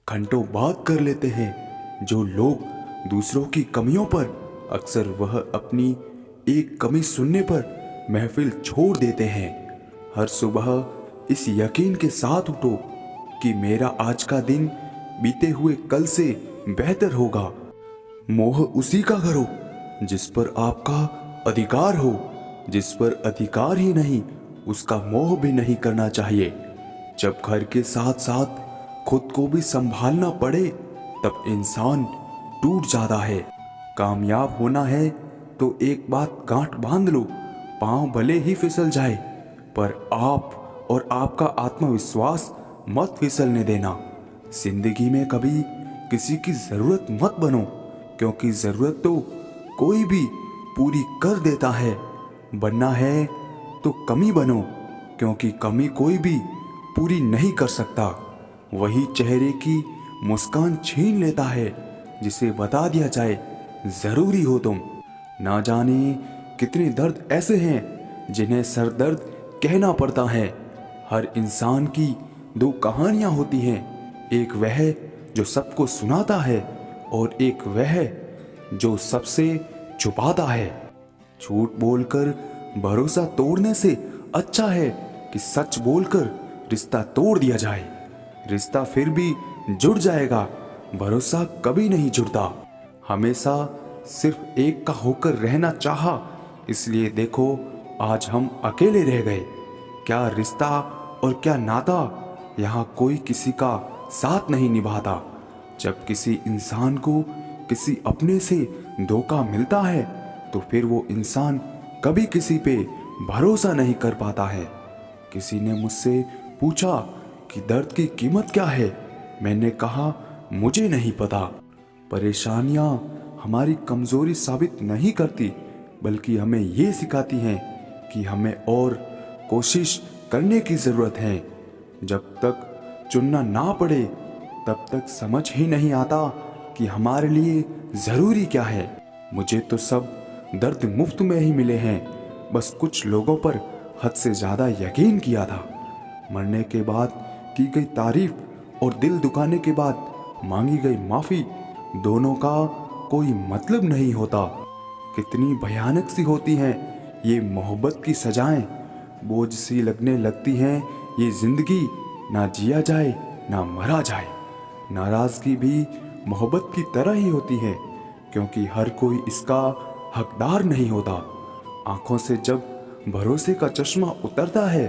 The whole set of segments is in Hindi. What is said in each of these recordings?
घंटों बात कर लेते हैं। जो लोग दूसरों की कमियों पर, अक्सर वह अपनी एक कमी सुनने पर महफिल छोड़ देते हैं। हर सुबह इस यकीन के साथ उठो कि मेरा आज का दिन बीते हुए कल से बेहतर होगा। मोह उसी का करो जिस पर आपका अधिकार हो। जिस पर अधिकार ही नहीं, उसका मोह भी नहीं करना चाहिए। जब घर के साथ साथ खुद को भी संभालना पड़े तब इंसान टूट जाता है। कामयाब होना है तो एक बात गांठ बांध लो, पांव भले ही फिसल जाए पर आप और आपका आत्मविश्वास मत फिसलने देना। जिंदगी में कभी किसी की जरूरत मत बनो, क्योंकि जरूरत तो कोई भी पूरी कर देता है। बनना है तो कमी बनो, क्योंकि कमी कोई भी पूरी नहीं कर सकता। वही चेहरे की मुस्कान छीन लेता है जिसे बता दिया जाए जरूरी हो तुम। ना जाने कितने दर्द ऐसे हैं जिन्हें सरदर्द कहना पड़ता है। हर इंसान की दो कहानियां होती हैं, एक वह जो सबको सुनाता है और एक वह जो सबसे छुपाता है। झूठ बोलकर भरोसा तोड़ने से अच्छा है कि सच बोलकर रिश्ता तोड़ दिया जाए। रिश्ता फिर भी जुड़ जाएगा, भरोसा कभी नहीं जुड़ता। हमेशा सिर्फ एक का होकर रहना चाहा, इसलिए देखो आज हम अकेले रह गए। क्या रिश्ता और क्या नाता, यहाँ कोई किसी का साथ नहीं निभाता। जब किसी इंसान को किसी अपने से धोखा मिलता है तो फिर वो इंसान कभी किसी पे भरोसा नहीं कर पाता है। किसी ने मुझसे पूछा कि दर्द की कीमत क्या है। मैंने कहा मुझे नहीं पता। परेशानियां हमारी कमजोरी साबित नहीं करती, बल्कि हमें ये सिखाती हैं कि हमें और कोशिश करने की जरूरत है। जब तक चुनना ना पड़े तब तक समझ ही नहीं आता कि हमारे लिए जरूरी क्या है। मुझे तो सब दर्द मुफ्त में ही मिले हैं, बस कुछ लोगों पर हद से ज्यादा यकीन किया था। मरने के बाद की गई तारीफ और दिल दुखाने के बाद मांगी गई माफी, दोनों का कोई मतलब नहीं होता। कितनी भयानक सी होती हैं ये मोहब्बत की सजाएं, बोझ सी लगने लगती हैं ये जिंदगी, ना जिया जाए ना मरा जाए। नाराजगी भी मोहब्बत की तरह ही होती है, क्योंकि हर कोई इसका हकदार नहीं होता। आंखों से जब भरोसे का चश्मा उतरता है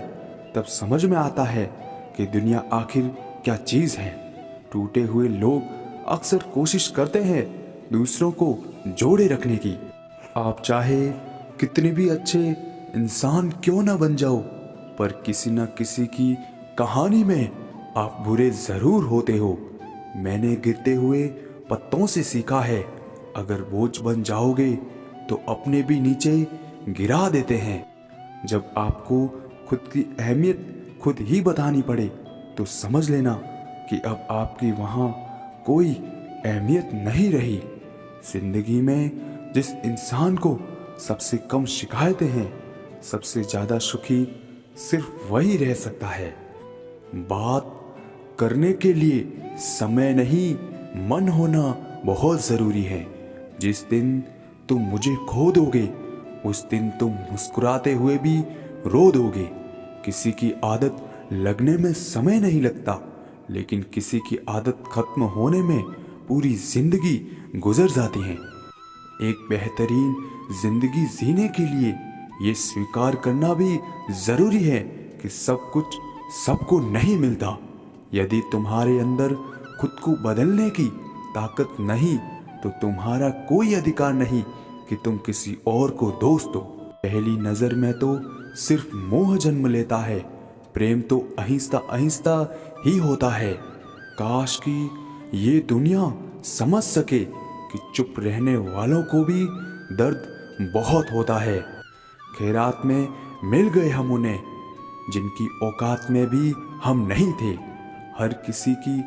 तब समझ में आता है कि दुनिया आखिर क्या चीज है। टूटे हुए लोग अक्सर कोशिश करते हैं दूसरों को जोड़े रखने की। आप चाहे कितने भी अच्छे इंसान क्यों ना बन जाओ, पर किसी न किसी की कहानी में आप बुरे जरूर होते हो। मैंने गिरते हुए पत्तों से सीखा है, अगर बोझ बन जाओगे तो अपने भी नीचे गिरा देते हैं। जब आपको खुद की अहमियत खुद ही बतानी पड़े तो समझ लेना कि अब आपकी वहाँ कोई अहमियत नहीं रही। जिंदगी में जिस इंसान को सबसे कम शिकायतें हैं, सबसे ज्यादा सुखी सिर्फ वही रह सकता है। बात करने के लिए समय नहीं, मन होना बहुत जरूरी है। जिस दिन तुम मुझे खो दोगे उस दिन तुम मुस्कुराते हुए भी रो दोगे। किसी की आदत लगने में समय नहीं लगता, लेकिन किसी की आदत खत्म होने में पूरी जिंदगी गुजर जाती है। एक बेहतरीन जिंदगी जीने के लिए ये स्वीकार करना भी जरूरी है कि सब कुछ सबको नहीं मिलता। यदि तुम्हारे अंदर खुद को बदलने की ताकत नहीं तो तुम्हारा कोई अधिकार नहीं कि तुम किसी और को दोस्त दो। पहली नजर में तो सिर्फ मोह जन्म लेता है, प्रेम तो आहिस्ता आहिस्ता ही होता है। काश कि ये दुनिया समझ सके कि चुप रहने वालों को भी दर्द बहुत होता है। खैरात में मिल गए हम उन्हें जिनकी औकात में भी हम नहीं थे। हर किसी की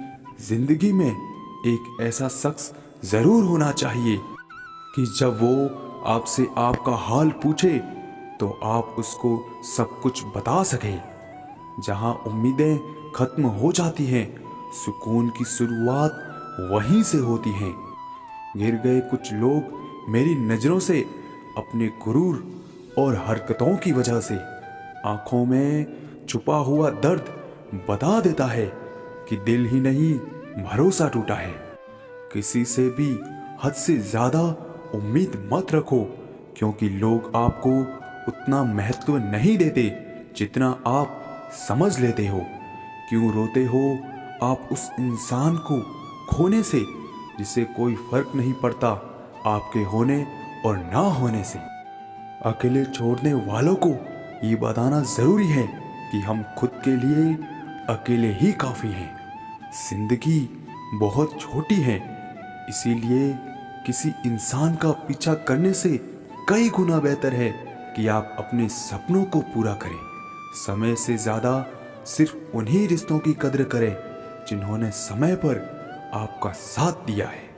जिंदगी में एक ऐसा शख्स जरूर होना चाहिए कि जब वो आपसे आपका हाल पूछे तो आप उसको सब कुछ बता सके। जहां उम्मीदें खत्म हो जाती हैं सुकून की शुरुआत वहीं से होती है। गिर गए कुछ लोग मेरी नजरों से अपने गुरूर और हरकतों की वजह से आंखों में छुपा हुआ दर्द बता देता है कि दिल ही नहीं भरोसा टूटा है। किसी से भी हद से ज्यादा उम्मीद मत रखो, क्योंकि लोग आपको उतना महत्व नहीं देते जितना आप समझ लेते हो। क्यों रोते हो आप उस इंसान को खोने से जिसे कोई फर्क नहीं पड़ता आपके होने और ना होने से। अकेले छोड़ने वालों को ये बताना जरूरी है कि हम खुद के लिए अकेले ही काफी हैं। जिंदगी बहुत छोटी है, इसीलिए किसी इंसान का पीछा करने से कई गुना बेहतर है कि आप अपने सपनों को पूरा करें। समय से ज्यादा सिर्फ उन्हीं रिश्तों की कद्र करें जिन्होंने समय पर आपका साथ दिया है।